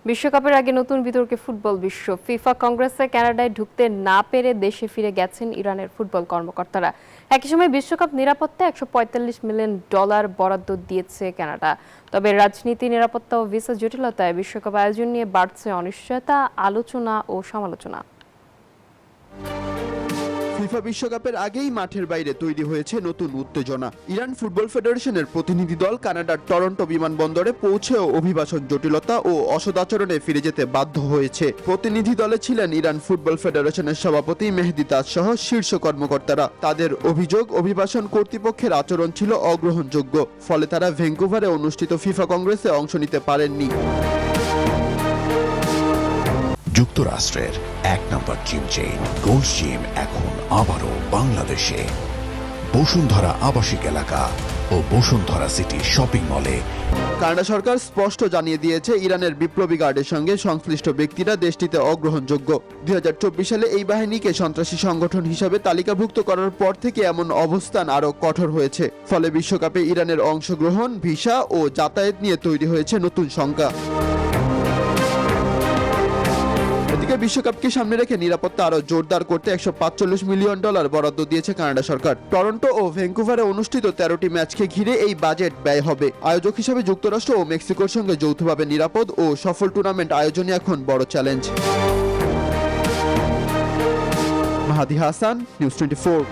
বিশ্বকাপের আগে নতুন বিতর্কে ফুটবল বিশ্ব। ফিফা কংগ্রেসে কানাডায় ঢুকতে না পেরে দেশে ফিরে গেছেন ইরানের ফুটবল কর্মকর্তারা। একই সময় বিশ্বকাপ নিরাপত্তায় $145 মিলিয়ন বরাদ্দ দিয়েছে কানাডা। তবে রাজনীতি, নিরাপত্তা ও ভিসা জটিলতায় বিশ্বকাপ আয়োজন নিয়ে বাড়ছে অনিশ্চয়তা, আলোচনা ও সমালোচনা। ফিফা বিশ্বকাপের আগেই মাঠের বাইরে তৈরি হয়েছে নতুন উত্তেজনা। ইরান ফুটবল ফেডারেশনের প্রতিনিধি দল কানাডার টরন্টো বিমানবন্দরে পৌঁছেও অভিবাসন জটিলতা ও অসদাচরণে ফিরে যেতে বাধ্য হয়েছে। প্রতিনিধি দলে ছিলেন ইরান ফুটবল ফেডারেশনের সভাপতি মেহেদি তাজ সহ শীর্ষ কর্মকর্তারা। তাদের অভিযোগ, অভিবাসন কর্তৃপক্ষের আচরণ ছিল অগ্রহণযোগ্য, ফলে তারা ভ্যাঙ্কুভারে অনুষ্ঠিত ফিফা কংগ্রেসে অংশ নিতে পারেননি। যুক্তরাষ্ট্রের এক নম্বর জিম চেইন গোল্ড জিম এখন আবারও বাংলাদেশে। বসুন্ধরা আবাসিক এলাকা ও বসুন্ধরা সিটি শপিং মলে। কানাডা সরকার স্পষ্ট জানিয়ে দিয়েছে, ইরানের বিপ্লবী গার্ডের সঙ্গে সংশ্লিষ্ট ব্যক্তিরা দেশটিতে অগ্রহণযোগ্য। 2024 সালে এই বাহিনীকে সন্ত্রাসী সংগঠন হিসাবে তালিকাভুক্ত করার পর থেকে এমন অবস্থান আরও কঠোর হয়েছে। ফলে বিশ্বকাপে ইরানের অংশগ্রহণ, ভিসা ও যাতায়াত নিয়ে তৈরি হয়েছে নতুন শঙ্কা। বিশ্বকাপকে সামনে রেখে নিরাপত্তা আরো জোরদার করতে $145 মিলিয়ন বরাদ্দ দিয়েছে কানাডা সরকার। টরন্টো ও ভ্যাঙ্কুভারে অনুষ্ঠিত 13টি ম্যাচকে ঘিরে এই বাজেট ব্যয় হবে। আয়োজক হিসেবে যুক্তরাষ্ট্র ও মেক্সিকোর সঙ্গে যৌথভাবে নিরাপদ ও সফল টুর্নামেন্ট আয়োজনই এখন বড় চ্যালেঞ্জ। মাহাদি হাসান, নিউজ 24।